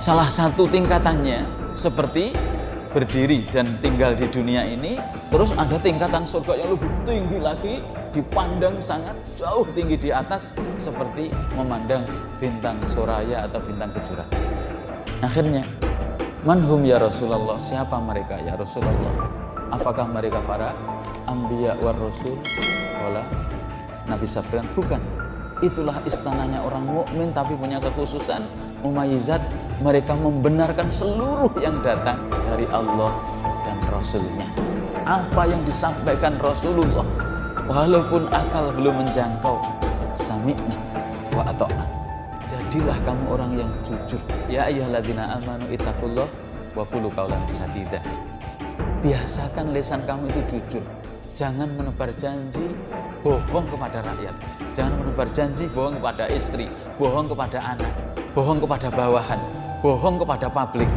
salah satu tingkatannya seperti berdiri dan tinggal di dunia ini, terus ada tingkatan surga yang lebih tinggi lagi, dipandang sangat jauh tinggi di atas, seperti memandang bintang Suraya atau bintang Kejora. Akhirnya, manhum ya Rasulullah, siapa mereka ya Rasulullah? Apakah mereka para anbiya war rasul? Wala, Nabi sabdakan, bukan. Itulah istananya orang mukmin, tapi punya kekhususan mumayyizat, mereka membenarkan seluruh yang datang dari Allah dan Rasulnya. Apa yang disampaikan Rasulullah, walaupun akal belum menjangkau, sami'na wa ata'na. Jadilah kamu orang yang jujur. Ya ayyuhalladzina amanu ittaqullah wa qulu qaulan sadida. Biasakan lisan kamu itu jujur. Jangan menebar janji bohong kepada rakyat. Jangan menebar janji bohong kepada istri, bohong kepada anak, bohong kepada bawahan, bohong kepada publik.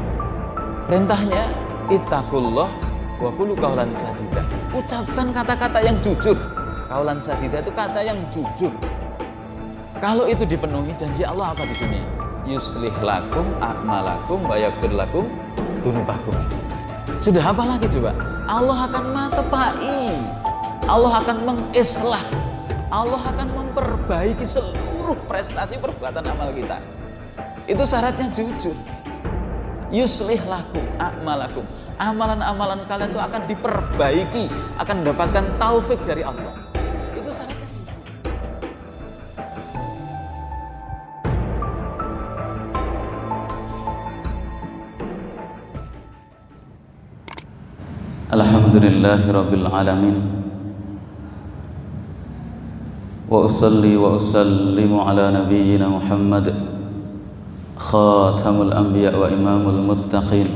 Perintahnya ittaqullah wa qulu qaulan sadida. Ucapkan kata-kata yang jujur. Qaulan sadida itu kata yang jujur. Kalau itu dipenuhi, janji Allah apa di dunia? Yuslih lakum a'malakum wa yaghfir lakum dzunubakum. Sudah apa lagi coba? Allah akan matepai, Allah akan mengislah, Allah akan memperbaiki seluruh prestasi perbuatan amal kita. Itu syaratnya jujur. Yuslih lakum a'malakum. Amalan-amalan kalian itu akan diperbaiki, akan mendapatkan taufik dari Allah. Itu syaratnya jujur. Alhamdulillahirabbil alamin. Wa usalli wa usallimu ala nabiyyina Muhammad khatamul anbiya wa imamul muttaqin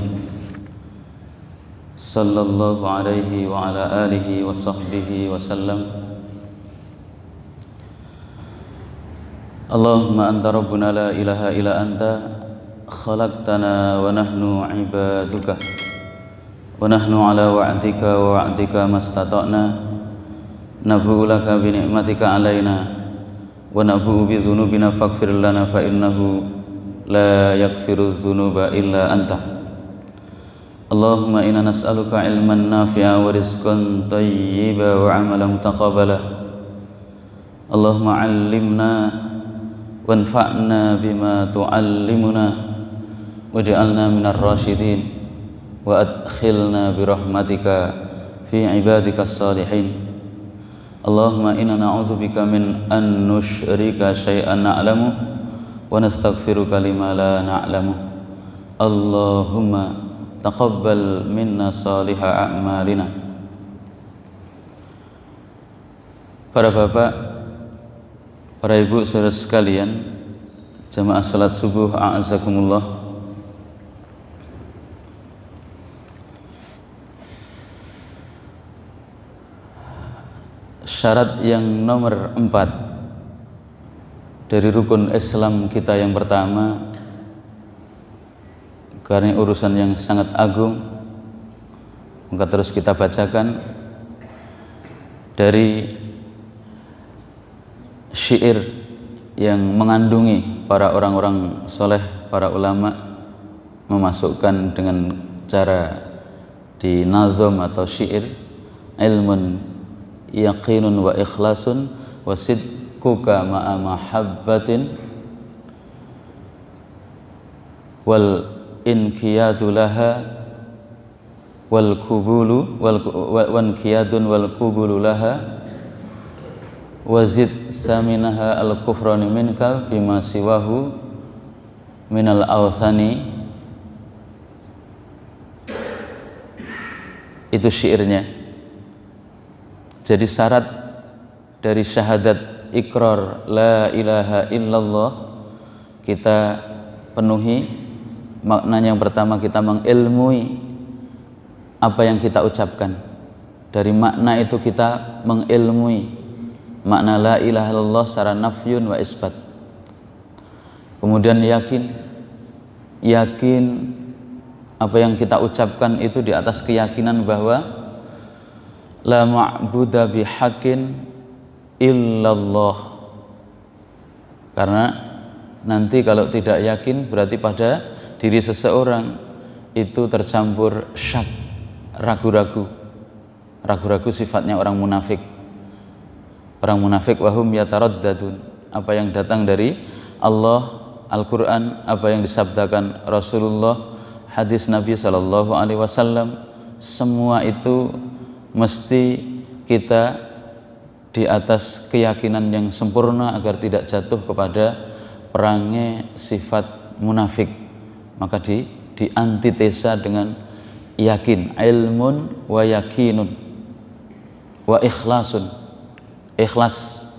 sallallahu alaihi wa ala alihi wa sahbihi wa sallam. Allahumma anta rabbuna la ilaha illa anta khalaqtana wa nahnu ibaduka wa nahnu ala wa'dika wa wa'dika mastata'na nabu'u laka bi ni'matika alaina wa nabu'u bi dhunubina faghfir lana fa innahu la yaghfiru dhunuba illa anta. Allahumma inna nas'aluka ilman nafi'a wa rizqan thayyiba wa 'amalan mutaqabbala. Allahumma 'allimna wanfa'na bima tu'allimuna waj'alna minar rasyidin wa adkhilna birahmatika fi ibadikas salihin. Allahumma inna na'udzubika min an nusyrika syai'an na'lamu wa nastaghfiruka lima la na'lamu. Allahumma taqabbal minna salihah a'malina. Para bapak, para ibu, saudara sekalian, jamaah salat subuh a'azakumullah. Syarat yang nomor 4 dari rukun Islam kita yang pertama, karena urusan yang sangat agung, maka terus kita bacakan dari syair yang mengandungi para orang-orang soleh, para ulama memasukkan dengan cara di nazam atau syair, ilmun yaqinun wa ikhlasun wa sidquka ma'a mahabbatin wal inqiyadu laha wal kubulu wal inqiyadun wal kubulu laha wazid saminaha al kufrani minka bima siwahu minal awthani. Itu syairnya. Jadi syarat dari syahadat ikrar la ilaha illallah kita penuhi. Maknanya yang pertama, kita mengilmui apa yang kita ucapkan. Dari makna itu kita mengilmui makna la ilaha illallah secara nafyun wa isbat. Kemudian yakin apa yang kita ucapkan itu di atas keyakinan bahwa la ma'buda bihaqqin illallah. Karena nanti kalau tidak yakin berarti pada diri seseorang itu tercampur syak, ragu-ragu. Ragu-ragu sifatnya orang munafik. Orang munafik wahum yataraddadun, apa yang datang dari Allah, Al-Quran, apa yang disabdakan Rasulullah, hadis Nabi Sallallahu Alaihi Wasallam, semua itu mesti kita di atas keyakinan yang sempurna agar tidak jatuh kepada perangai sifat munafik. Maka di antitesa dengan yakin, ilmun wa yakinun wa ikhlasun, ikhlas.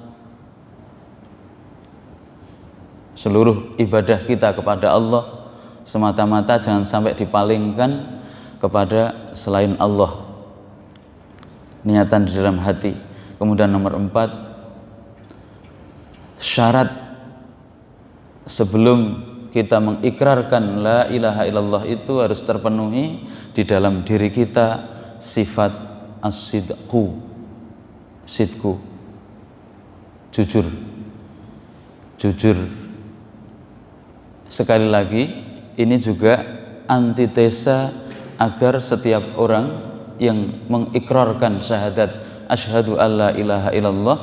Seluruh ibadah kita kepada Allah semata-mata, jangan sampai dipalingkan kepada selain Allah. Niatan di dalam hati. Kemudian nomor 4, syarat sebelum kita mengikrarkan la ilaha illallah itu harus terpenuhi di dalam diri kita sifat as-sidqu, sidku, jujur. Sekali lagi, ini juga antitesa agar setiap orang yang mengikrarkan syahadat asyhadu alla ilaha illallah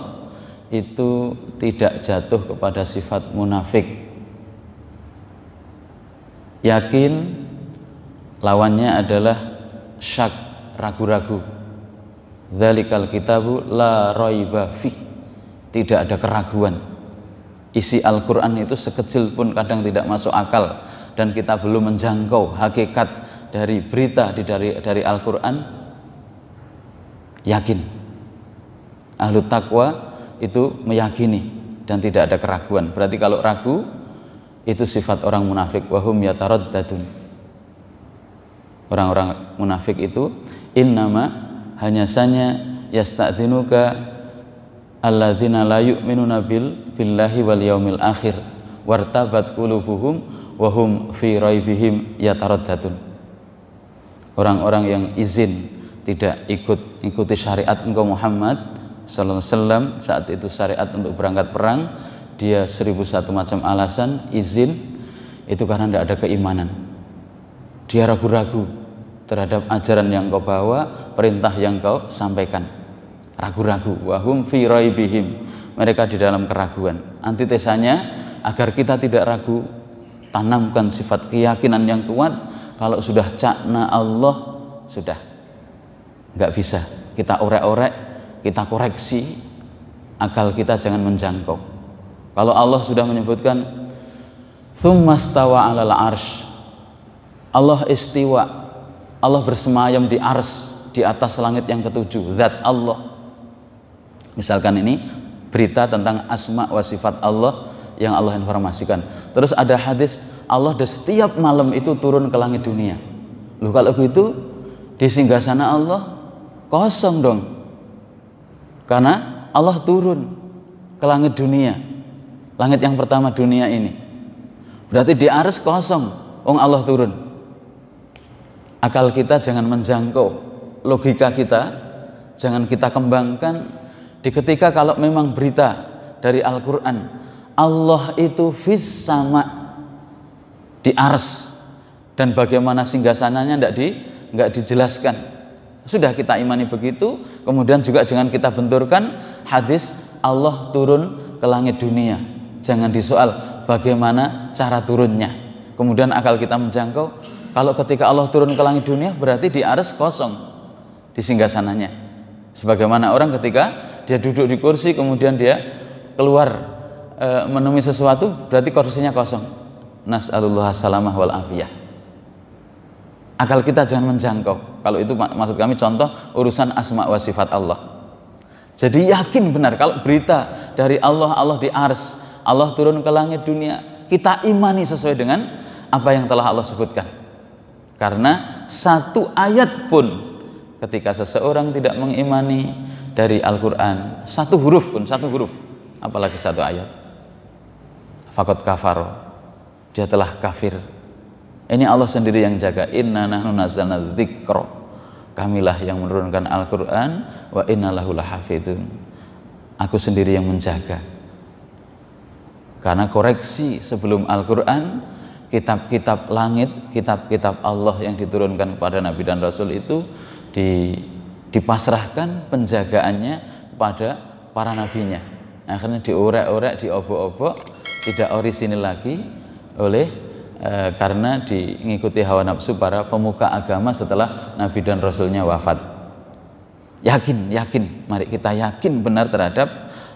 itu tidak jatuh kepada sifat munafik. Yakin lawannya adalah syak, ragu-ragu. Dzalikal kitabu la raiba fih, tidak ada keraguan. Isi Al-Quran itu sekecil pun kadang tidak masuk akal dan kita belum menjangkau hakikat dari berita dari Al-Quran, yakin. Ahlu taqwa itu meyakini dan tidak ada keraguan. Berarti kalau ragu itu sifat orang munafik. Wahum yataraddadun. Orang-orang munafik itu innama, hanya saja yasta'dzinuka alladzina la yu'minuna billahi wal yaumil akhir wartabat qulubuhum wa hum fi raibihim yataraddadun. Orang-orang yang izin tidak ikuti syariat engkau Muhammad sallallahu alaihi wasallam, saat itu syariat untuk berangkat perang, dia 1001 macam alasan izin, itu karena tidak ada keimanan. Dia ragu-ragu terhadap ajaran yang kau bawa, perintah yang kau sampaikan. Ragu-ragu, wahum fi raibihim, mereka di dalam keraguan. Antitesanya, agar kita tidak ragu, tanamkan sifat keyakinan yang kuat. Kalau sudah cakna Allah, sudah nggak bisa kita orek-orek, kita koreksi, akal kita jangan menjangkau. Kalau Allah sudah menyebutkan tsumma stawa 'alal arsy, Allah istiwa, Allah bersemayam di ars, di atas langit yang ketujuh, zat Allah. Misalkan ini berita tentang asma wa sifat Allah yang Allah informasikan. Terus ada hadis Allah setiap malam itu turun ke langit dunia. Loh, kalau begitu di singgasana Allah kosong dong, karena Allah turun ke langit dunia, langit yang pertama dunia ini. Berarti di arsy kosong, Allah turun. Akal kita jangan menjangkau, logika kita jangan kita kembangkan di ketika kalau memang berita dari Al-Quran Allah itu fis sama, di arsy, dan bagaimana singgasananya enggak dijelaskan. Sudah kita imani begitu. Kemudian juga jangan kita benturkan hadis Allah turun ke langit dunia, jangan disoal bagaimana cara turunnya. Kemudian akal kita menjangkau, kalau ketika Allah turun ke langit dunia berarti di arsy kosong, di singgasananya. Sebagaimana orang ketika dia duduk di kursi kemudian dia keluar menemui sesuatu, berarti kursinya kosong. Nas'alullah salamah wal afiyah. Akal kita jangan menjangkau. Kalau itu maksud kami contoh urusan asma wa sifat Allah. Jadi yakin benar kalau berita dari Allah, Allah di arsy, Allah turun ke langit dunia, kita imani sesuai dengan apa yang telah Allah sebutkan. Karena satu ayat pun ketika seseorang tidak mengimani dari Al-Quran, satu huruf pun, satu huruf, apalagi satu ayat, faqad kafar, dia telah kafir. Ini Allah sendiri yang jaga. Inna nahnu nazzalna dzikra, kamilah yang menurunkan Al-Quran, wa inna lahu lahafidun, aku sendiri yang menjaga. Karena koreksi sebelum Al-Quran kitab-kitab langit, kitab-kitab Allah yang diturunkan kepada Nabi dan Rasul itu dipasrahkan penjagaannya kepada para nabinya. Akhirnya diorek-orek, diobok-obok, tidak orisinil lagi karena mengikuti hawa nafsu para pemuka agama setelah Nabi dan Rasulnya wafat. Yakin, mari kita yakin benar terhadap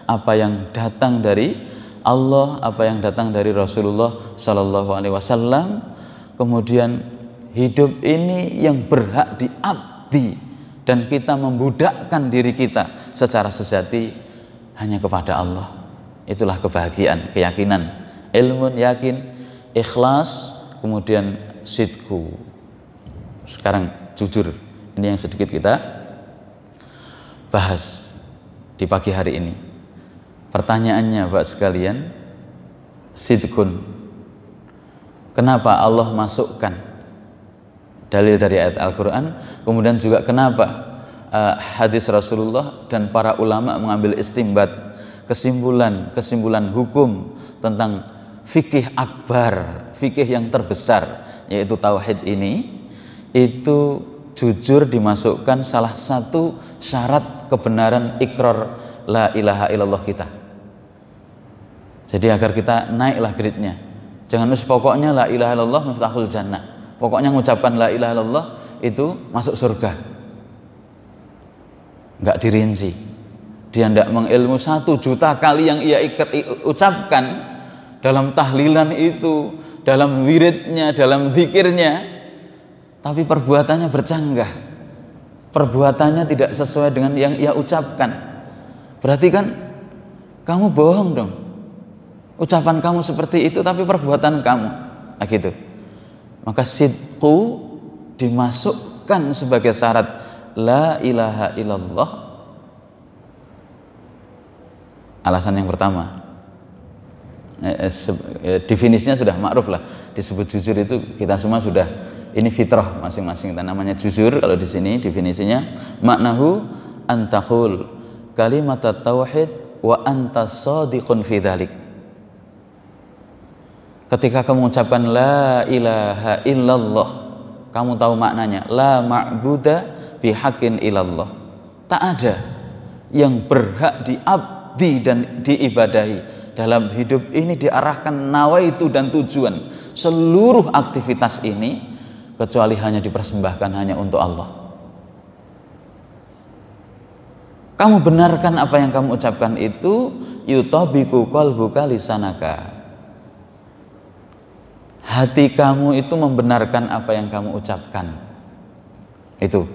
apa yang datang dari Allah, apa yang datang dari Rasulullah Shallallahu Alaihi Wasallam. Kemudian hidup ini yang berhak diabdi dan kita membudakkan diri kita secara sejati hanya kepada Allah. Itulah kebahagiaan, keyakinan, ilmun yakin, ikhlas, kemudian sidku. Sekarang jujur, ini yang sedikit kita bahas di pagi hari ini. Pertanyaannya Bapak sekalian, sidkun, kenapa Allah masukkan dalil dari ayat Al-Quran, kemudian juga kenapa hadis Rasulullah dan para ulama mengambil istimbat, kesimpulan hukum tentang fikih akbar, fikih yang terbesar, yaitu tauhid ini, itu jujur dimasukkan salah satu syarat kebenaran ikrar la ilaha illallah kita. Jadi agar kita naiklah grade-nya. Jangan pokoknya la ilaha illallah miftahul jannah. Pokoknya mengucapkan la ilaha illallah itu masuk surga. Enggak dirinci. Dia tidak mengilmu 1 juta kali yang ia ucapkan dalam tahlilan itu, dalam wiridnya, dalam zikirnya, tapi perbuatannya bercanggah. Perbuatannya tidak sesuai dengan yang ia ucapkan. Berarti kan kamu bohong dong. Ucapan kamu seperti itu tapi perbuatan kamu gitu. Maka sidqu dimasukkan sebagai syarat la ilaha illallah. Alasan yang pertama, definisinya sudah ma'ruf lah, disebut jujur itu kita semua sudah, ini fitrah masing-masing kita namanya jujur. Kalau di sini definisinya maknahu antahul kalimat tauhid wa anta shadiqun fi dzalik. Ketika kamu mengucapkan la ilaha illallah, kamu tahu maknanya, la ma'buda bihaqqin illallah, tak ada yang berhak diabdi dan diibadahi dalam hidup ini, diarahkan nawaitu dan tujuan seluruh aktivitas ini kecuali hanya dipersembahkan hanya untuk Allah. Kamu benarkan apa yang kamu ucapkan itu, yutabiku qalbuka lisanaka, hati kamu itu membenarkan apa yang kamu ucapkan. Itu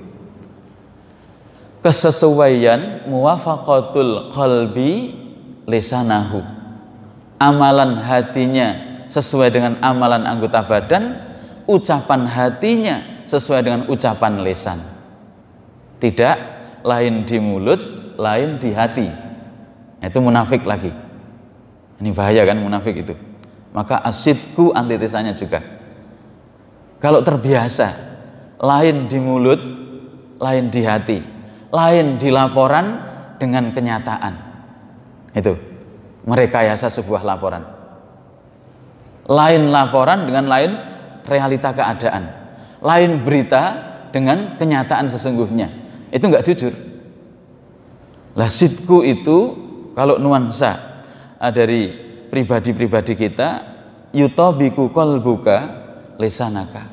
kesesuaian, muwafaqatul qalbi lisanahu, amalan hatinya sesuai dengan amalan anggota badan, ucapan hatinya sesuai dengan ucapan lisan. Tidak lain di mulut, lain di hati. Itu munafik lagi. Ini bahaya kan munafik itu. Maka asidku antitesanya juga. Kalau terbiasa lain di mulut, lain di hati, lain di laporan dengan kenyataan, itu merekayasa sebuah laporan. Lain laporan dengan lain realita keadaan, lain berita dengan kenyataan sesungguhnya. Itu enggak jujur. Lah sidku itu kalau nuansa dari pribadi-pribadi kita, yutabiku qalbuka lisanaka,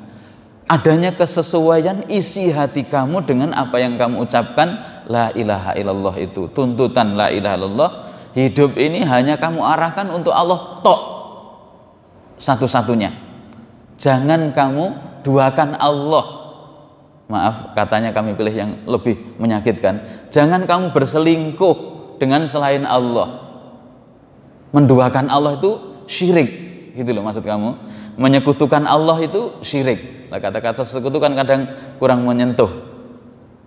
adanya kesesuaian isi hati kamu dengan apa yang kamu ucapkan la ilaha illallah itu. Tuntutan la ilaha illallah, hidup ini hanya kamu arahkan untuk Allah tok, satu-satunya. Jangan kamu duakan Allah. Maaf katanya kami pilih yang lebih menyakitkan, jangan kamu berselingkuh dengan selain Allah. Menduakan Allah itu syirik, gitu loh maksud kamu. Menyekutukan Allah itu syirik. Nah, kata-kata sekutu kan kadang kurang menyentuh.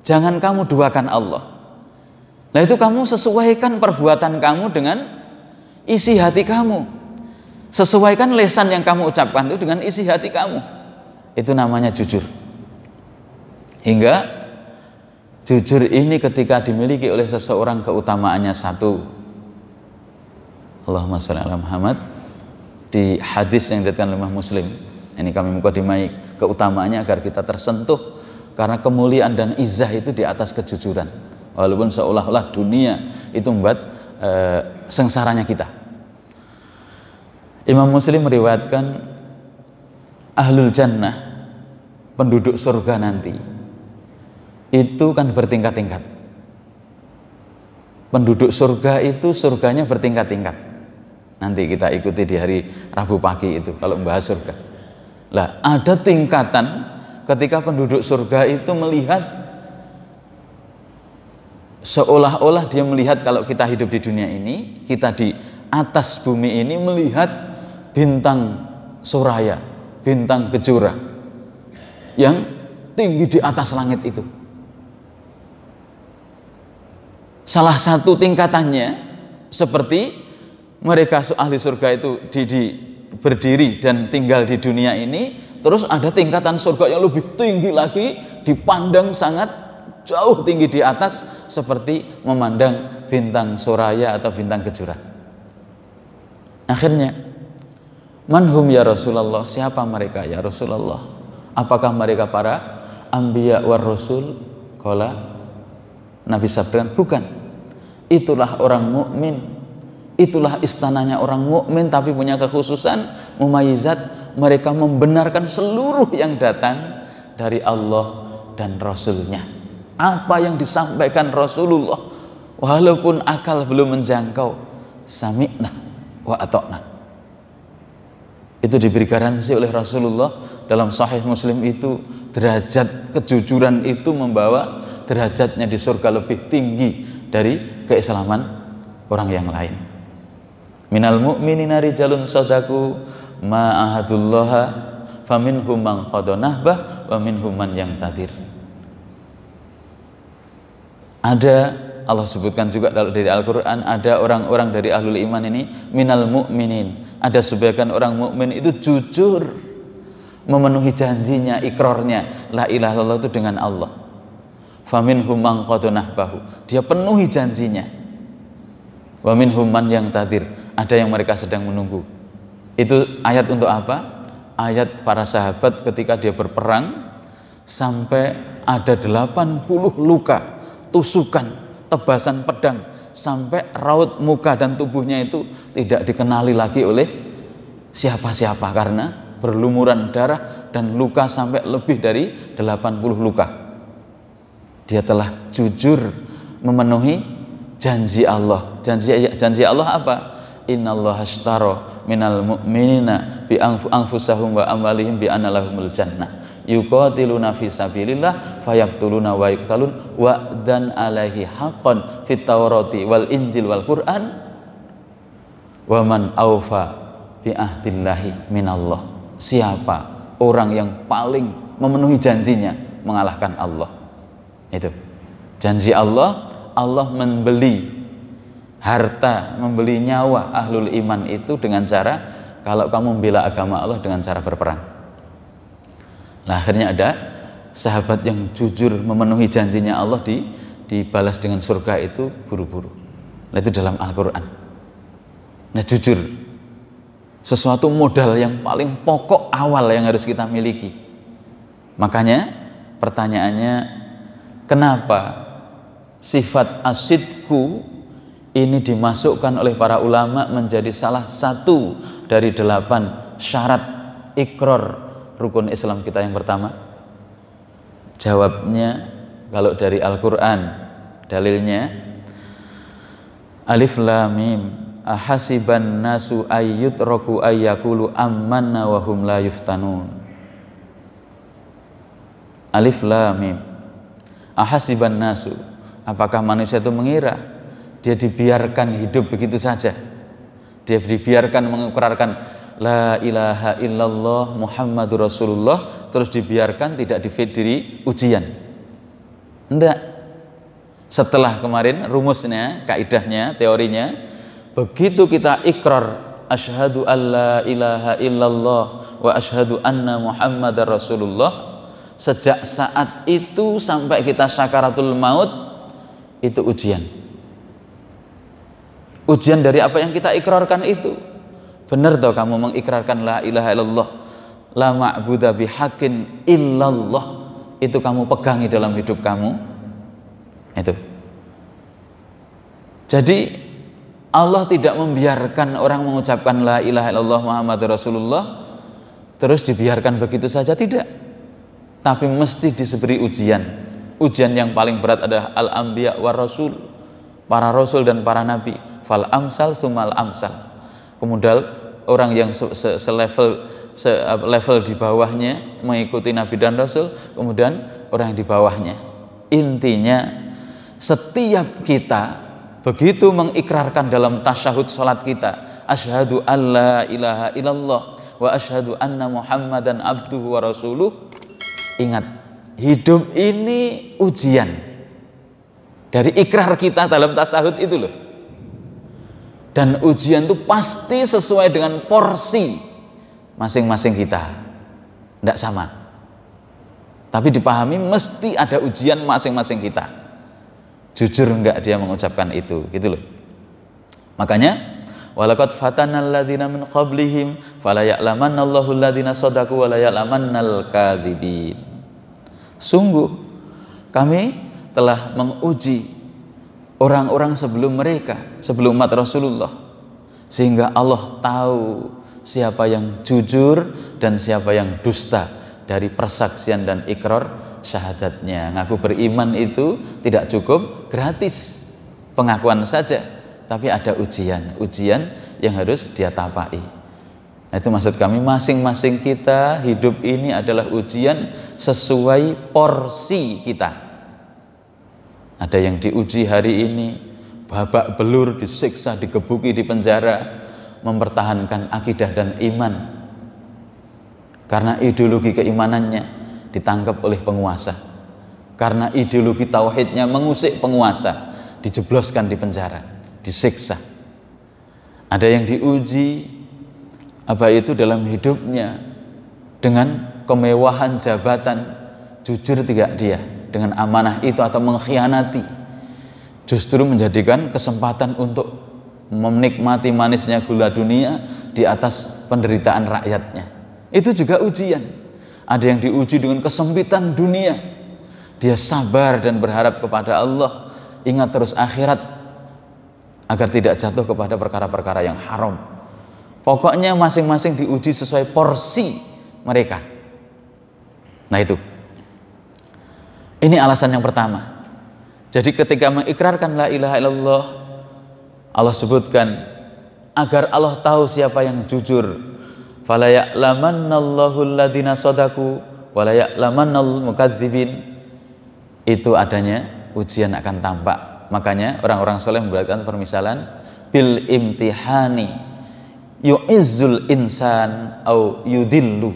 Jangan kamu duakan Allah. Nah itu kamu sesuaikan perbuatan kamu dengan isi hati kamu. Sesuaikan lisan yang kamu ucapkan itu dengan isi hati kamu. Itu namanya jujur. Hingga jujur ini ketika dimiliki oleh seseorang keutamaannya satu. Allahumma sholli ala Muhammad. di hadis yang diriwayatkan oleh Imam Muslim. Ini kami mukadimai keutamaannya agar kita tersentuh, karena kemuliaan dan izah itu di atas kejujuran. Walaupun seolah-olah dunia itu membuat sengsaranya kita. Imam Muslim meriwayatkan ahlul jannah, penduduk surga nanti itu kan bertingkat-tingkat. Penduduk surga itu surganya bertingkat-tingkat. Nanti kita ikuti di hari Rabu pagi itu kalau membahas surga. Lah, ada tingkatan ketika penduduk surga itu melihat, seolah-olah dia melihat kalau kita hidup di dunia ini, kita di atas bumi ini melihat bintang suraya, bintang kejora yang tinggi di atas langit itu. Salah satu tingkatannya seperti mereka ahli surga itu berdiri dan tinggal di dunia ini, terus ada tingkatan surga yang lebih tinggi lagi, dipandang sangat jauh tinggi di atas, seperti memandang bintang suraya atau bintang kejora. Akhirnya, manhum ya Rasulullah, siapa mereka ya Rasulullah? Apakah mereka para anbiya war rasul? Qala, Nabi sabdakan, bukan. Itulah orang mukmin. Itulah istananya orang mukmin, tapi punya kekhususan mumayyizat, mereka membenarkan seluruh yang datang dari Allah dan Rasulnya. Apa yang disampaikan Rasulullah, walaupun akal belum menjangkau, sami'na wa ata'na. Itu diberi garansi oleh Rasulullah dalam Sahih Muslim itu, derajat kejujuran itu membawa derajatnya di surga lebih tinggi dari keislaman orang yang lain. Minal mu'minina rijalun sadaku ma ahadullaha faminhum man qada nahbah wa minhum man yantazir. Ada, Allah sebutkan juga dari Al-Quran, ada orang-orang dari ahlul iman ini, minal mu'minin, ada sebagian orang mukmin itu jujur memenuhi janjinya, ikrarnya la ilaha illallah itu dengan Allah. Faminhum man qada nahbahu, dia penuhi janjinya. Wa minhum man yantazir, ada yang mereka sedang menunggu. Itu ayat untuk apa? Ayat para sahabat ketika dia berperang sampai ada 80 luka, tusukan, tebasan pedang, sampai raut muka dan tubuhnya itu tidak dikenali lagi oleh siapa-siapa karena berlumuran darah dan luka sampai lebih dari 80 luka. Dia telah jujur memenuhi janji Allah. Janji Allah apa? Innallaha ashtara minal mu'minina bi anfusahum wa amwalihim bi anna lahumul jannah yuqatiluna fi sabilillah fayaqtuluna wa yuqtalun wa dan alaihi haqqan fit taurati wal injil wal qur'an wa man aufa bi ahdillahi minallah. Siapa orang yang paling memenuhi janjinya mengalahkan Allah? Itu janji Allah. Allah membeli harta, membeli nyawa ahlul iman itu dengan cara, kalau kamu membela agama Allah dengan cara berperang. Nah, akhirnya ada sahabat yang jujur memenuhi janjinya Allah, dibalas dengan surga itu buru-buru. Nah, itu dalam Al-Quran. Nah, jujur sesuatu modal yang paling pokok awal yang harus kita miliki. Makanya pertanyaannya, kenapa sifat asidku ini dimasukkan oleh para ulama menjadi salah satu dari 8 syarat ikrar rukun Islam kita yang pertama? Jawabnya kalau dari Al-Quran, dalilnya alif lam mim ahasiban nasu ayyutraku ayyakulu amanna wa hum la yuftanun. Alif lam mim ahasiban nasu, apakah manusia itu mengira dia dibiarkan hidup begitu saja? Dia dibiarkan mengikrarkan la ilaha illallah Muhammadur Rasulullah, terus dibiarkan tidak diberi ujian? Enggak. Setelah kemarin rumusnya, kaidahnya, teorinya, begitu kita ikrar asyhadu alla ilaha illallah wa asyhadu anna Muhammadar Rasulullah, sejak saat itu sampai kita sakaratul maut itu ujian. Ujian dari apa yang kita ikrarkan itu. Benar toh kamu mengikrarkan la ilaha illallah, la ma'budu bihaqqin illallah, itu kamu pegangi dalam hidup kamu. Itu. Jadi Allah tidak membiarkan orang mengucapkan la ilaha illallah Muhammadur Rasulullah terus dibiarkan begitu saja, tidak. Tapi mesti diberi ujian. Ujian yang paling berat adalah al-anbiya war rasul, para rasul dan para nabi. Fal amsal sumal amsal. Kemudian orang yang level di bawahnya mengikuti nabi dan rasul, kemudian orang yang di bawahnya. Intinya setiap kita begitu mengikrarkan dalam tasyahud salat kita, asyhadu alla ilaha illallah wa asyhadu anna muhammadan abduhu wa rasuluh, ingat, hidup ini ujian dari ikrar kita dalam tasyahud itu loh. Dan ujian itu pasti sesuai dengan porsi masing-masing kita, tidak sama. Tapi dipahami mesti ada ujian masing-masing kita. Jujur enggak dia mengucapkan itu, gitu loh. Makanya walaqad fatanal ladzina min qablihim fala ya'lamannallahu alladzina shadaqu wa la ya'lamannal kadzibin. Sungguh kami telah menguji orang-orang sebelum mereka, sebelum umat Rasulullah, sehingga Allah tahu siapa yang jujur dan siapa yang dusta dari persaksian dan ikrar syahadatnya. Ngaku beriman itu tidak cukup gratis pengakuan saja, tapi ada ujian yang harus dia tapai. Nah, itu maksud kami, masing-masing kita hidup ini adalah ujian sesuai porsi kita. Ada yang diuji hari ini babak belur, disiksa, digebuki di penjara, mempertahankan akidah dan iman karena ideologi keimanannya ditangkap oleh penguasa, karena ideologi tauhidnya mengusik penguasa, dijebloskan di penjara, disiksa. Ada yang diuji dalam hidupnya dengan kemewahan jabatan, jujur tidak dia dengan amanah itu atau mengkhianati, justru menjadikan kesempatan untuk menikmati manisnya gula dunia di atas penderitaan rakyatnya. Itu juga ujian. Ada yang diuji dengan kesempitan dunia, dia sabar dan berharap kepada Allah, ingat terus akhirat agar tidak jatuh kepada perkara-perkara yang haram. Pokoknya masing-masing diuji sesuai porsi mereka. Nah itu, ini alasan yang pertama. Jadi ketika mengikrarkan la ilaha illallah, Allah sebutkan agar Allah tahu siapa yang jujur. Fala ya'lamannallahu alladzina shadaqu wa la ya'lamannal mukadzibin. Itu adanya ujian akan tampak. Makanya orang-orang soleh membuatkan permisalan bil imtihani yu'izzul insan au yudillu.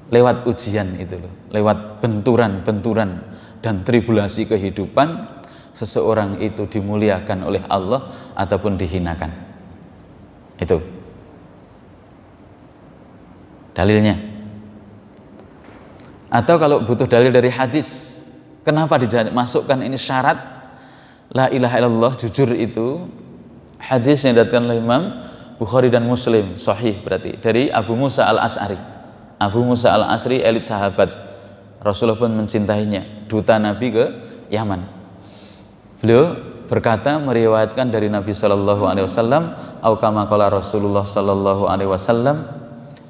Lewat ujian itu loh, lewat benturan-benturan dan tribulasi kehidupan, seseorang itu dimuliakan oleh Allah ataupun dihinakan. Itu dalilnya. Atau kalau butuh dalil dari hadis, kenapa dimasukkan ini syarat la ilaha illallah, jujur itu, hadis yang diriwayatkan oleh Imam Bukhari dan Muslim, sahih berarti, dari Abu Musa al-Asy'ari. Abu Musa al-Asy'ari elit sahabat, Rasulullah pun mencintainya, duta Nabi ke Yaman. Beliau berkata, meriwayatkan dari Nabi sallallahu alaihi wasallam, au kama qala Rasulullah sallallahu alaihi wasallam,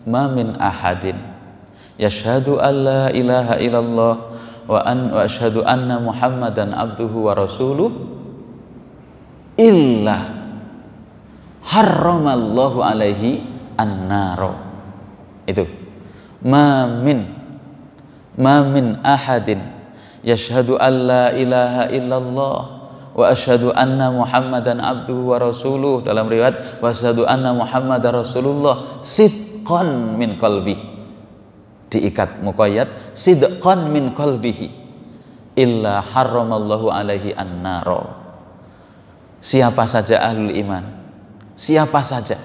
ma min ahadin yashhadu an la ilaha illallah wa asyhadu anna muhammadan abduhu wa rasuluh illa harramallahu alaihi an-naro. Itu ma min ahadin yashhadu an la ilaha illallah wa asyhadu anna muhammadan abduhu wa rasuluh, dalam riwayat wa asyhadu anna muhammadar rasulullah sidqan min qalbi, diikat muqayyad sidqan min qalbihi illa harramallahu alaihi an-naro. Siapa saja ahlul iman, siapa saja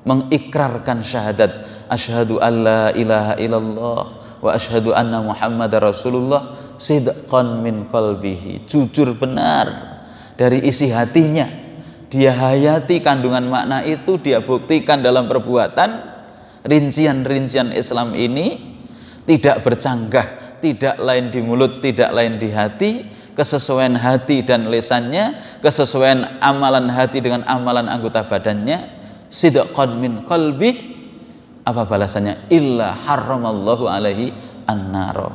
mengikrarkan syahadat asyhadu alla ilaha illallah wa asyhadu anna muhammadar rasulullah sidqan min qalbihi, jujur benar dari isi hatinya, dia hayati kandungan makna itu, dia buktikan dalam perbuatan, rincian-rincian Islam ini tidak bercanggah, tidak lain di mulut, tidak lain di hati, kesesuaian hati dan lisannya, kesesuaian amalan hati dengan amalan anggota badannya, sidqan min qalbi, apa balasannya? Illa harramallahu alaihi an-naro,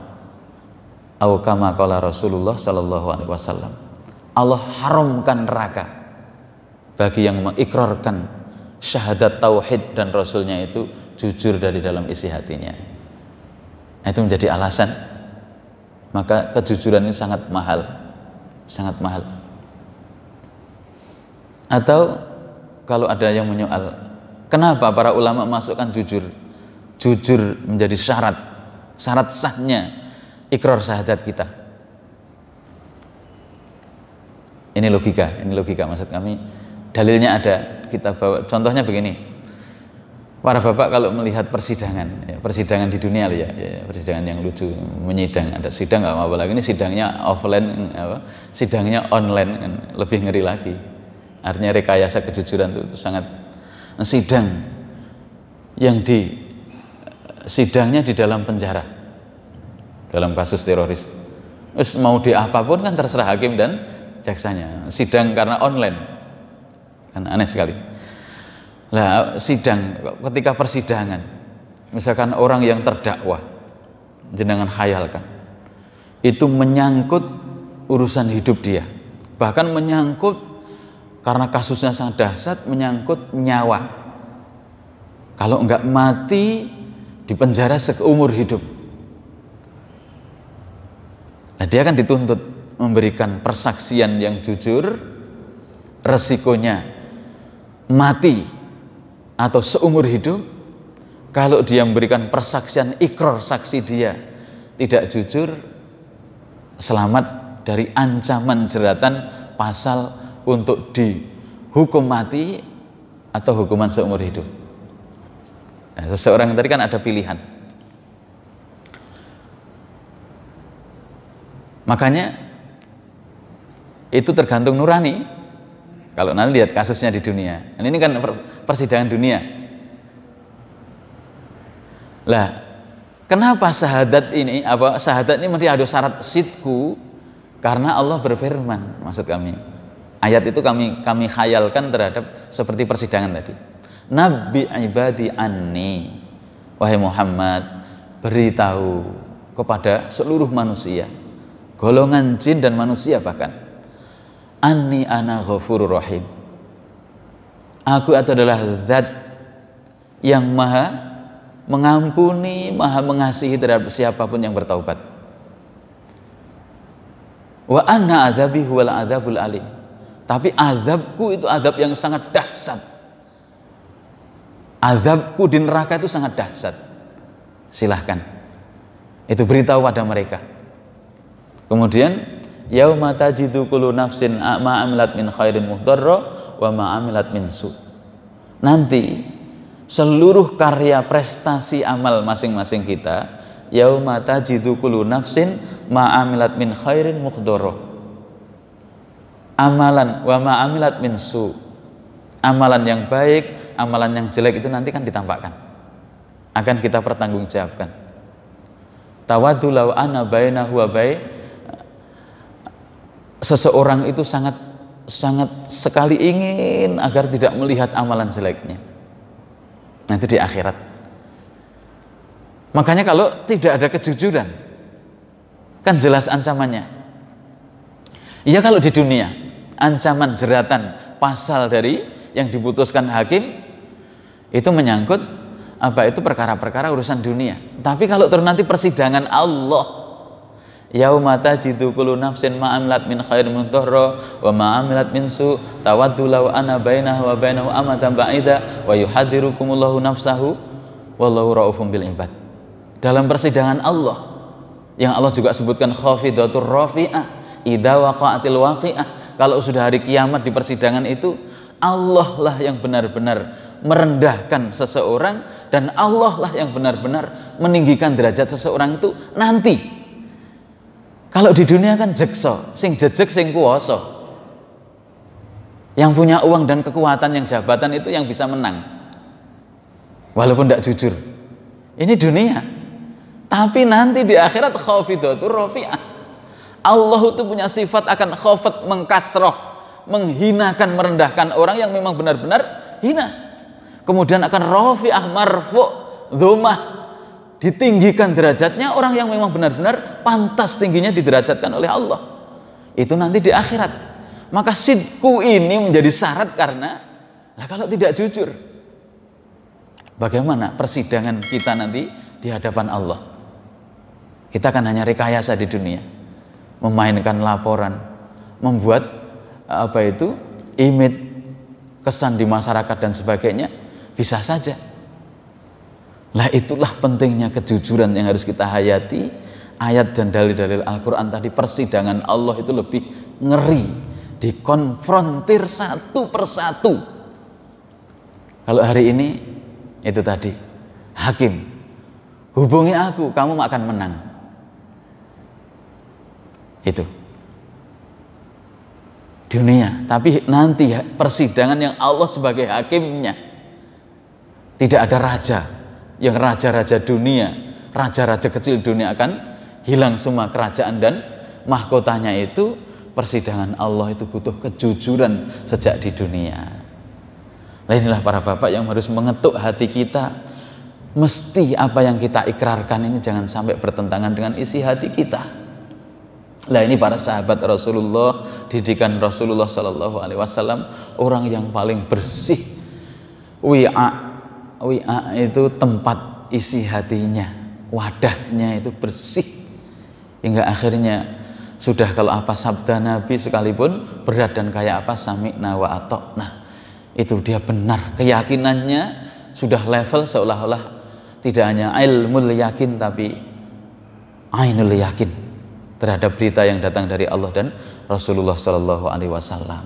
atau kama qala Rasulullah sallallahu alaihi wasallam, Allah haramkan neraka bagi yang mengikrarkan syahadat tauhid dan Rasulnya itu jujur dari dalam isi hatinya. Nah, itu menjadi alasan. Maka kejujuran ini sangat mahal, sangat mahal. Atau kalau ada yang menyoal, kenapa para ulama masukkan jujur? Jujur menjadi syarat sahnya ikrar syahadat kita. Ini logika maksud kami. Dalilnya ada, kita bawa. Contohnya begini. Para bapak kalau melihat persidangan di dunia ya, persidangan yang lucu, menyidang, ada sidang nggak apa-apa lagi, ini sidangnya offline, sidangnya online, kan lebih ngeri lagi. Artinya rekayasa kejujuran itu sangat. Sidang yang sidangnya di dalam penjara, dalam kasus teroris. Terus mau di apapun kan terserah hakim dan jaksanya. Sidang karena online, kan aneh sekali. Nah, sidang, ketika persidangan, misalkan orang yang terdakwa, jenengan khayalkan, itu menyangkut urusan hidup dia, bahkan menyangkut, karena kasusnya sangat dahsyat, menyangkut nyawa. Kalau enggak mati, di penjara seumur hidup. Nah, dia kan dituntut memberikan persaksian yang jujur, resikonya mati atau seumur hidup. Kalau dia memberikan persaksian, ikrar saksi dia tidak jujur, selamat dari ancaman jeratan pasal untuk dihukum mati atau hukuman seumur hidup. Nah, seseorang tadi kan ada pilihan. Makanya itu tergantung nurani. Kalau nanti lihat kasusnya di dunia, ini kan persidangan dunia. Lah, kenapa syahadat ini mesti ada syarat sidku? Karena Allah berfirman, maksud kami. Ayat itu kami khayalkan terhadap seperti persidangan tadi. Nabi ibadi anni, wahai Muhammad, beritahu kepada seluruh manusia, golongan jin dan manusia bahkan, anni ana ghafurur rahim, aku adalah zat yang maha mengampuni, maha mengasihi terhadap siapapun yang bertaubat. Wa anna adzabi huwal adzabul alim, tapi azabku itu azab yang sangat dahsyat. Azabku di neraka itu sangat dahsyat. Silahkan itu beritahu pada mereka. Kemudian yauma tajidu kullu nafsin ma amilat min khairin muhdarra wa ma amilat min su. Nanti seluruh karya prestasi amal masing-masing kita, yauma tajidu kullu nafsin ma amilat min khairin muhdarra. Amalan wa ma amilat min su. Amalan yang baik, amalan yang jelek itu nanti kan ditampakkan. Akan kita pertanggungjawabkan. Tawaddu law ana bainahu wa seseorang itu sangat sekali ingin agar tidak melihat amalan jeleknya. Nanti di akhirat. Makanya kalau tidak ada kejujuran, kan jelas ancamannya. Iya, kalau di dunia ancaman jeratan pasal dari yang diputuskan hakim itu menyangkut itu perkara-perkara urusan dunia. Tapi kalau terus nanti persidangan Allah, yauma tajidu kullu nafsin ma amilat min khairin muhdarra wa ma amilat min su tawaddu law ana bainahu wa bainahu amatan ba'ida wa yuhadzirukumullahu nafsahu wallahu raufum bil ibad. Dalam persidangan Allah yang Allah juga sebutkan khafidatur rafi'ah idza waqa'atil waqi'ah, kalau sudah hari kiamat di persidangan itu Allah lah yang benar-benar merendahkan seseorang dan Allah lah yang benar-benar meninggikan derajat seseorang itu nanti. Kalau di dunia kan jekso, sing jejeg sing kuwasa. Yang punya uang dan kekuatan, yang jabatan itu yang bisa menang. Walaupun tidak jujur. Ini dunia. Tapi nanti di akhirat khafidatur rafi'ah. Allah itu punya sifat akan khafat, mengkasroh, menghinakan, merendahkan orang yang memang benar-benar hina. Kemudian akan rafi'ah, marfu', dhumah, ditinggikan derajatnya orang yang memang benar-benar pantas tingginya diderajatkan oleh Allah. Itu nanti di akhirat. Maka sidku ini menjadi syarat karena kalau tidak jujur, bagaimana persidangan kita nanti di hadapan Allah? Kita kan hanya rekayasa di dunia, memainkan laporan, membuat image, kesan di masyarakat dan sebagainya, bisa saja. Lah itulah pentingnya kejujuran yang harus kita hayati. Ayat dan dalil-dalil Al-Quran tadi, persidangan Allah itu lebih ngeri, dikonfrontir satu persatu. Kalau hari ini itu tadi, hakim, hubungi aku, kamu akan menang. Itu dunia. Tapi nanti persidangan yang Allah sebagai hakimnya, tidak ada raja, yang raja-raja dunia, raja-raja kecil dunia akan hilang semua kerajaan dan mahkotanya. Itu persidangan Allah itu butuh kejujuran sejak di dunia. Nah inilah para bapak yang harus mengetuk hati kita. Mesti apa yang kita ikrarkan ini jangan sampai bertentangan dengan isi hati kita. Nah ini para sahabat Rasulullah, didikan Rasulullah Sallallahu Alaihi Wasallam, orang yang paling bersih. Wi'a itu tempat isi hatinya, wadahnya itu bersih. Hingga akhirnya sudah kalau apa sabda Nabi sekalipun berat dan kayak apa, sami'na wa ata'na, itu dia benar, keyakinannya sudah level seolah-olah tidak hanya ilmul yakin tapi ainul yakin terhadap berita yang datang dari Allah dan Rasulullah Shallallahu Alaihi Wasallam.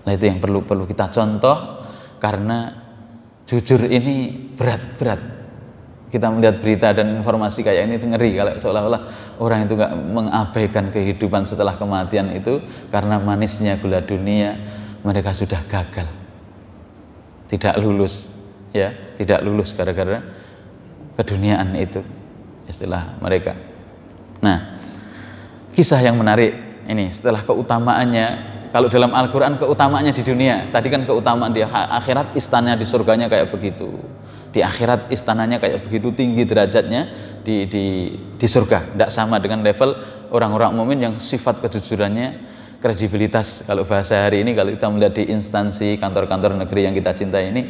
Nah itu yang perlu kita contoh, karena jujur ini berat. Kita melihat berita dan informasi kayak ini itu ngeri, kalau seolah-olah orang itu nggak mengabaikan kehidupan setelah kematian itu karena manisnya gula dunia. Mereka sudah gagal, tidak lulus, ya, tidak lulus gara-gara keduniaan itu, istilah mereka. Nah, kisah yang menarik ini setelah keutamaannya. Kalau dalam Al-Quran keutamaannya di dunia, tadi kan keutamaan di akhirat, istananya di surganya kayak begitu. Di akhirat istananya kayak begitu tinggi derajatnya di surga. Tidak sama dengan level orang-orang mukmin yang sifat kejujurannya, kredibilitas, kalau bahasa hari ini kalau kita melihat di instansi kantor-kantor negeri yang kita cintai ini,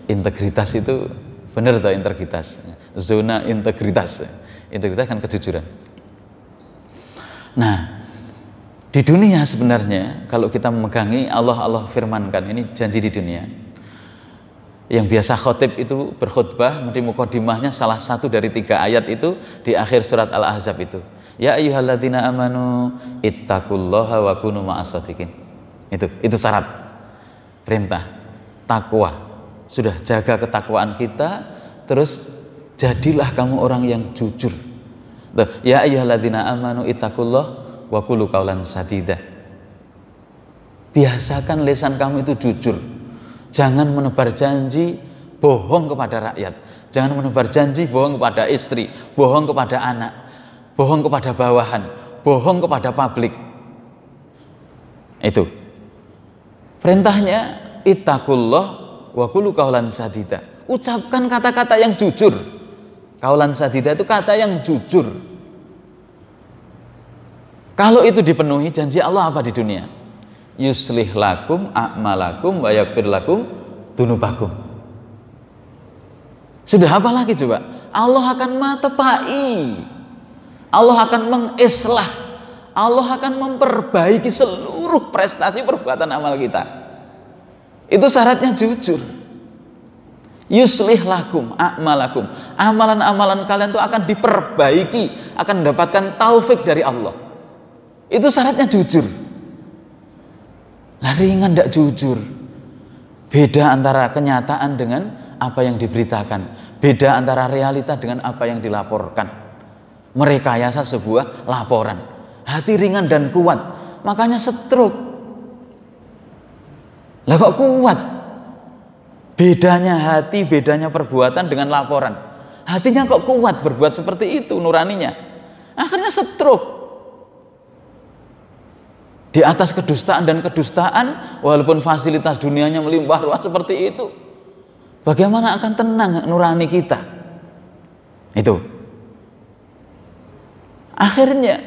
integritas itu benar atau integritas? Zona integritas. Integritas kan kejujuran. Nah, di dunia sebenarnya kalau kita memegangi Allah firmankan, ini janji di dunia. Yang biasa khotib itu berkhutbah, di mukadimahnya salah satu dari 3 ayat itu di akhir surat Al-Ahzab itu. Ya ayyuhalladzina amanu ittaqullaha wa kunu ma'as-shadiqin. Itu syarat perintah takwa. Sudah jaga ketakwaan kita, terus jadilah kamu orang yang jujur. Ya ayyuhalladzina amanu ittaqullaha wa qulu qaulan sadida. Biasakan lisan kamu itu jujur. Jangan menebar janji bohong kepada rakyat. Jangan menebar janji bohong kepada istri, bohong kepada anak, bohong kepada bawahan, bohong kepada publik. Itu perintahnya, ittaqullah wa qulu qaulan sadida. Ucapkan kata-kata yang jujur. Qaulan sadida itu kata yang jujur. Kalau itu dipenuhi, janji Allah apa di dunia? Yuslih lakum a'malakum wa yaghfir lakum dzunubakum. Sudah apa lagi coba? Allah akan matepai, Allah akan mengislah, Allah akan memperbaiki seluruh prestasi perbuatan amal kita. Itu syaratnya jujur. Yuslih lakum a'malakum, amalan-amalan kalian itu akan diperbaiki, akan mendapatkan taufik dari Allah. Itu syaratnya jujur. Nah, ringan tidak jujur. Beda antara kenyataan dengan apa yang diberitakan. Beda antara realita dengan apa yang dilaporkan. Merekayasa sebuah laporan. Hati ringan dan kuat, makanya stroke. Lah kok kuat? Bedanya hati, bedanya perbuatan dengan laporan. Hatinya kok kuat berbuat seperti itu nuraninya. Akhirnya stroke. Di atas kedustaan dan kedustaan, walaupun fasilitas dunianya melimpah ruah seperti itu, bagaimana akan tenang nurani kita? Itu. Akhirnya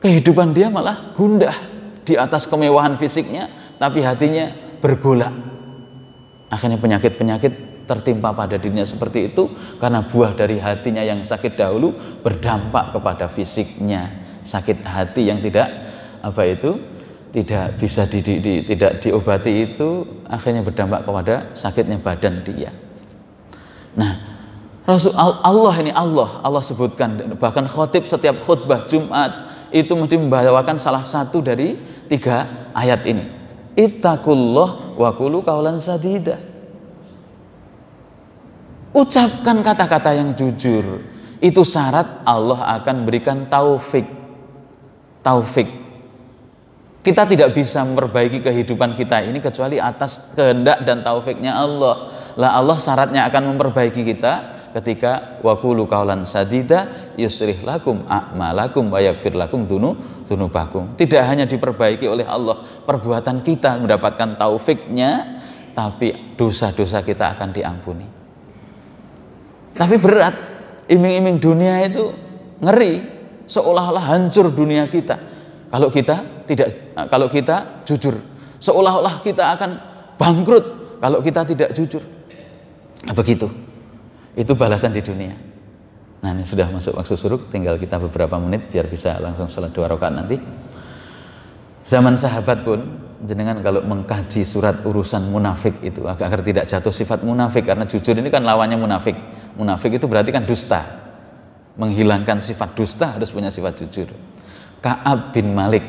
kehidupan dia malah gundah di atas kemewahan fisiknya, tapi hatinya bergolak. Akhirnya penyakit-penyakit tertimpa pada dirinya seperti itu karena buah dari hatinya yang sakit dahulu berdampak kepada fisiknya. Sakit hati yang tidak tidak bisa tidak diobati itu akhirnya berdampak kepada sakitnya badan dia. Nah, Allah sebutkan, bahkan khotib setiap khutbah Jumat itu mesti membawakan salah satu dari 3 ayat ini. Ittaqullah wa qulu qaulan sadida. Ucapkan kata-kata yang jujur. Itu syarat Allah akan berikan taufik. Kita tidak bisa memperbaiki kehidupan kita ini kecuali atas kehendak dan taufiknya Allah. Lah Allah syaratnya akan memperbaiki kita ketika waqulu qaulan sadida yusrih lakum a'malakum wa yaghfir lakum dzunubakum. Tidak hanya diperbaiki oleh Allah perbuatan kita mendapatkan taufiknya, tapi dosa-dosa kita akan diampuni. Tapi berat, iming-iming dunia itu ngeri, seolah-olah hancur dunia kita. Kalau kita jujur, seolah-olah kita akan bangkrut kalau kita tidak jujur. Begitu. Itu balasan di dunia. Nah, ini sudah masuk waktu suruk, tinggal kita beberapa menit biar bisa langsung salat 2 rakaat nanti. Zaman sahabat pun jenengan kalau mengkaji surat urusan munafik itu agar tidak jatuh sifat munafik, karena jujur ini kan lawannya munafik. Munafik itu berarti kan dusta. Menghilangkan sifat dusta harus punya sifat jujur. Ka'ab bin Malik,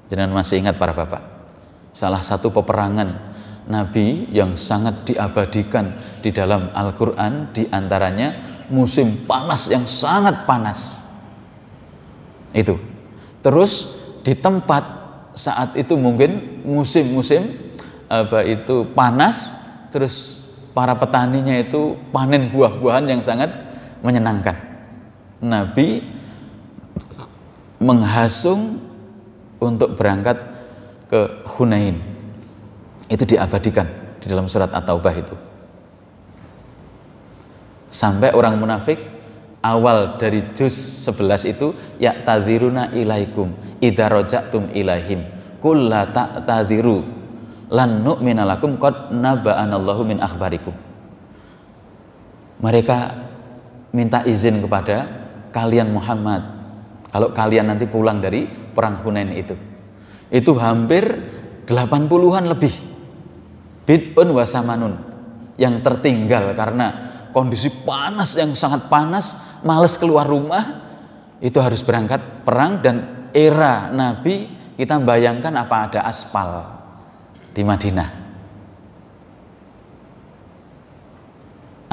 jangan masih ingat para bapak, salah satu peperangan Nabi yang sangat diabadikan di dalam Al-Quran, diantaranya musim panas yang sangat panas itu. Terus di tempat saat itu mungkin musim-musim panas, terus para petaninya itu panen buah-buahan yang sangat menyenangkan. Nabi menghasung untuk berangkat ke Hunain. Itu diabadikan di dalam surat At-Taubah itu. Sampai orang munafik awal dari juz 11 itu ya'tadziruna ilaikum idza raja'tum ilaihim qul la ta'tadziru lan nu'mina lakum qad naba'anallahu min akhbarikum. Mereka minta izin kepada kalian Muhammad, kalau kalian nanti pulang dari perang Hunain itu hampir 80-an lebih bid'un wa samanun yang tertinggal karena kondisi panas yang sangat panas, malas keluar rumah, itu harus berangkat perang. Dan era Nabi kita bayangkan apa ada aspal di Madinah,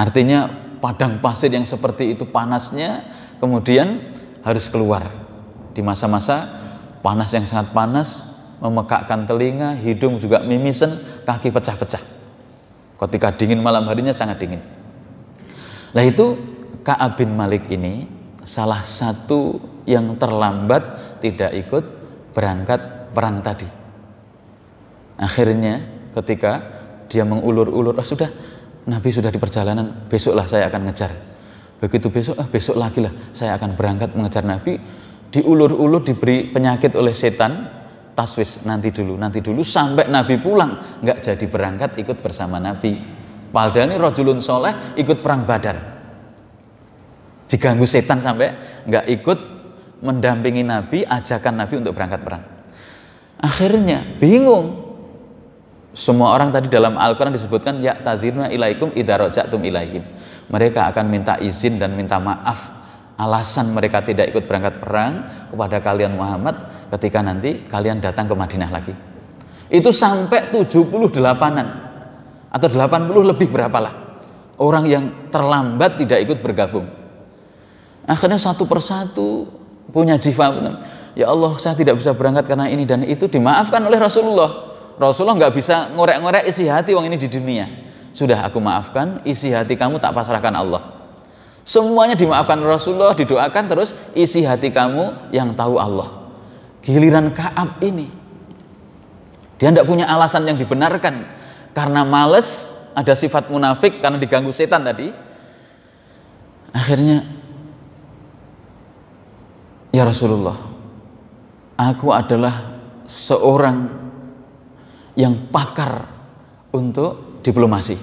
artinya padang pasir yang seperti itu panasnya, kemudian harus keluar di masa-masa panas yang sangat panas, memekakkan telinga, hidung juga mimisen, kaki pecah-pecah. Ketika dingin malam harinya sangat dingin. Nah itu Ka'ab bin Malik ini salah satu yang terlambat tidak ikut berangkat perang tadi. Akhirnya ketika dia mengulur-ulur, sudah Nabi sudah di perjalanan, besoklah saya akan ngejar. Begitu besok lagi lah saya akan berangkat mengejar Nabi. Diulur-ulur, diberi penyakit oleh setan, taswis, nanti dulu sampai Nabi pulang nggak jadi berangkat ikut bersama Nabi. Padahal ini rajulun soleh ikut perang Badar, diganggu setan sampai nggak ikut mendampingi Nabi, ajakan Nabi untuk berangkat perang. Akhirnya bingung. Semua orang tadi dalam Al-Quran disebutkan ya'tadziruna ilaikum idza raja'tum ilaihim. Mereka akan minta izin dan minta maaf alasan mereka tidak ikut berangkat perang kepada kalian Muhammad ketika nanti kalian datang ke Madinah lagi. Itu sampai 78-an atau 80 lebih berapalah orang yang terlambat tidak ikut bergabung. Akhirnya satu persatu punya jiwa, ya Allah saya tidak bisa berangkat karena ini dan itu, dimaafkan oleh Rasulullah. Rasulullah nggak bisa ngorek-ngorek isi hati wong ini di dunia. Sudah aku maafkan, isi hati kamu tak pasrahkan Allah. Semuanya dimaafkan Rasulullah, didoakan, terus isi hati kamu yang tahu Allah. Giliran Ka'ab ini, dia tidak punya alasan yang dibenarkan karena males, ada sifat munafik karena diganggu setan tadi. Akhirnya, ya Rasulullah, aku adalah seorang yang pakar untuk diplomasi.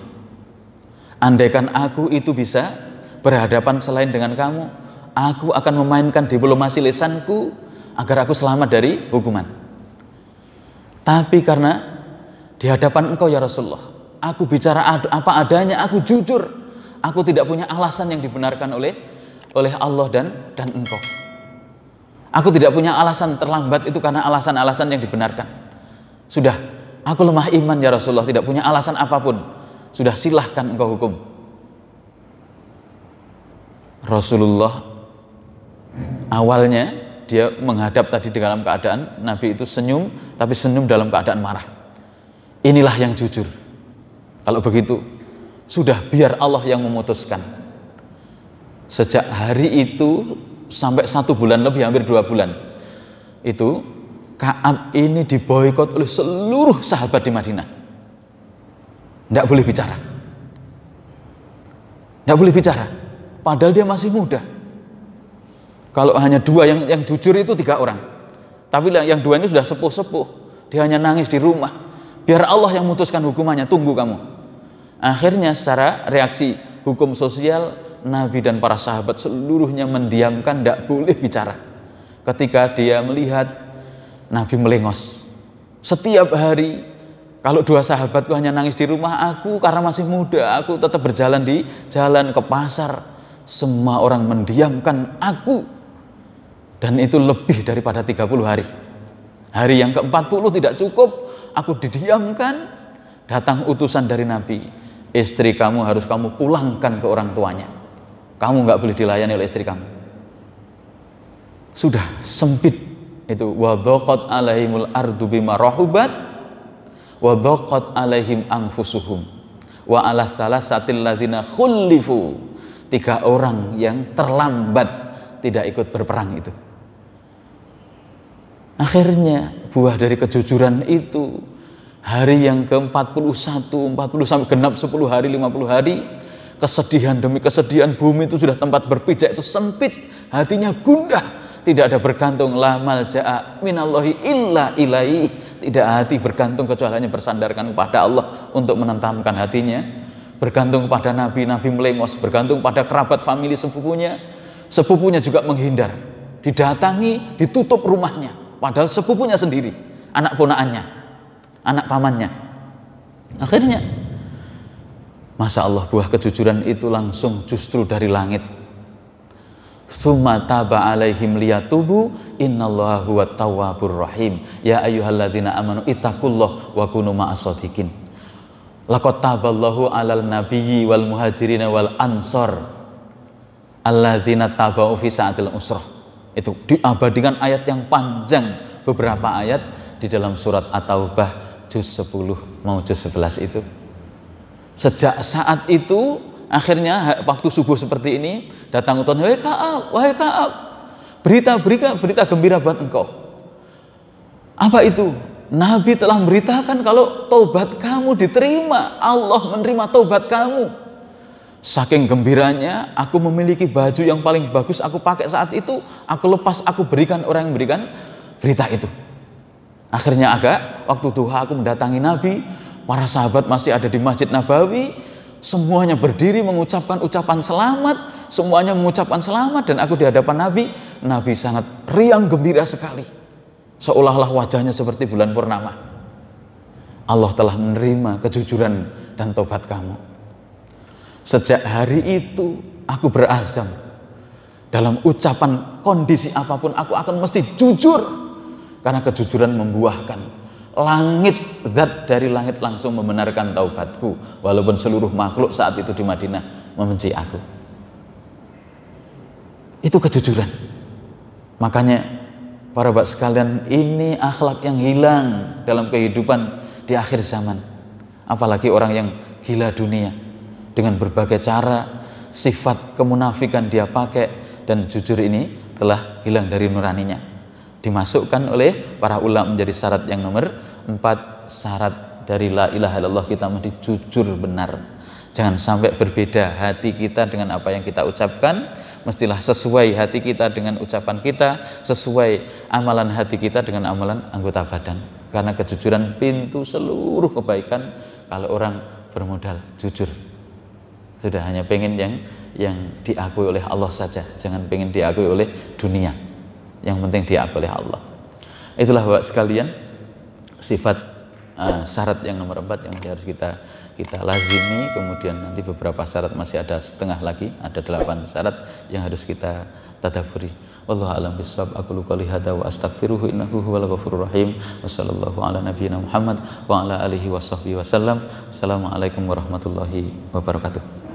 Andaikan aku itu bisa berhadapan selain dengan kamu, aku akan memainkan diplomasi lisanku agar aku selamat dari hukuman. Tapi karena di hadapan engkau ya Rasulullah, aku bicara apa adanya, aku jujur, aku tidak punya alasan yang dibenarkan oleh Allah dan engkau. Aku tidak punya alasan terlambat itu karena alasan-alasan yang dibenarkan. Sudah, aku lemah iman ya Rasulullah, tidak punya alasan apapun. Sudah, silahkan engkau hukum. Rasulullah awalnya dia menghadap tadi di dalam keadaan Nabi itu senyum, tapi senyum dalam keadaan marah. Inilah yang jujur. Kalau begitu, sudah biar Allah yang memutuskan. Sejak hari itu sampai 1 bulan lebih, hampir 2 bulan, itu Ka'ab ini diboikot oleh seluruh sahabat di Madinah. Tidak boleh bicara. Tidak boleh bicara. Padahal dia masih muda. Kalau hanya 2 yang jujur itu 3 orang. Tapi yang 2 ini sudah sepuh-sepuh. Dia hanya nangis di rumah. Biar Allah yang memutuskan hukumannya, tunggu kamu. Akhirnya secara reaksi hukum sosial, Nabi dan para sahabat seluruhnya mendiamkan, tidak boleh bicara. Ketika dia melihat Nabi melengos. Setiap hari, kalau 2 sahabatku hanya nangis di rumah, aku karena masih muda, aku tetap berjalan di jalan ke pasar. Semua orang mendiamkan aku. Dan itu lebih daripada 30 hari. Hari yang ke-40 tidak cukup, aku didiamkan. Datang utusan dari Nabi, istri kamu harus kamu pulangkan ke orang tuanya. Kamu nggak boleh dilayani oleh istri kamu. Sudah sempit itu. Wa dhaqat alaihimul ardu bima rahubat wa dhaqat alaihim anfusuhum wa ala salasatil ladzina khulifu. 3 orang yang terlambat tidak ikut berperang itu. Akhirnya buah dari kejujuran itu, hari yang ke-41, 40 sampai genap 10 hari, 50 hari, kesedihan demi kesedihan, bumi itu sudah tempat berpijak itu sempit, hatinya gundah, tidak ada bergantung, la malja'a minallahi illa ilaihi, tidak hati bergantung kecuali hanya bersandarkan kepada Allah untuk menentamkan hatinya, bergantung kepada Nabi, Nabi melengos, bergantung pada kerabat famili sepupunya juga menghindar, didatangi, ditutup rumahnya, padahal sepupunya sendiri, anak ponaannya, anak pamannya. Akhirnya, Masya Allah, buah kejujuran itu langsung justru dari langit. Tsumma taba alaihim liyatubu innallaha huwat tawwabur rahim. Ya ayyuhalladzina amanu ittaqullaha wa kunu ma'as-shadiqin. Laqad taballahu 'alal nabiyyi wal muhajirin wal ansor alladzina tabau fi sa'atil usrah. Itu diabadikan ayat yang panjang, beberapa ayat di dalam surat At-Taubah juz 10 mau juz 11 itu. Sejak saat itu akhirnya waktu subuh seperti ini datang utusan, wahai Ka'ab, berita gembira buat engkau. Apa itu? Nabi telah memberitakan kalau taubat kamu diterima, Allah menerima taubat kamu. Saking gembiranya, aku memiliki baju yang paling bagus aku pakai saat itu, aku lepas, aku berikan orang yang berikan berita itu. Akhirnya waktu duha aku mendatangi Nabi, para sahabat masih ada di Masjid Nabawi, semuanya berdiri mengucapkan ucapan selamat, semuanya mengucapkan selamat, dan aku di hadapan Nabi, Nabi sangat riang gembira sekali. Seolah-olah wajahnya seperti bulan purnama. Allah telah menerima kejujuran dan tobat kamu. Sejak hari itu aku berazam, dalam ucapan kondisi apapun aku akan mesti jujur, karena kejujuran membuahkan. Langit, zat dari langit langsung membenarkan taubatku, walaupun seluruh makhluk saat itu di Madinah membenci aku. Itu kejujuran. Makanya para bapak sekalian, ini akhlak yang hilang dalam kehidupan di akhir zaman. Apalagi orang yang gila dunia, dengan berbagai cara, sifat kemunafikan dia pakai, dan jujur ini telah hilang dari nuraninya. Dimasukkan oleh para ulama menjadi syarat yang nomor 4, syarat dari la ilaha illallah kita menjadi jujur benar. Jangan sampai berbeda hati kita dengan apa yang kita ucapkan, mestilah sesuai hati kita dengan ucapan kita, sesuai amalan hati kita dengan amalan anggota badan. Karena kejujuran pintu seluruh kebaikan kalau orang bermodal jujur. Sudah hanya pengen yang diakui oleh Allah saja, jangan pengen diakui oleh dunia. Yang penting diakui oleh Allah. Itulah Bapak sekalian sifat syarat yang nomor 4 yang harus kita lazimi. Kemudian nanti beberapa syarat masih ada setengah lagi, ada 8 syarat yang harus kita tadaburi. Wallahu a'lam bishawab. Aqulu qouli hadza wa astaghfiruhu innahu huwal ghafurur rahim. Wassallallahu ala nabiyyina Muhammad wa ala alihi washabbihi wasallam. Assalamualaikum warahmatullahi wabarakatuh.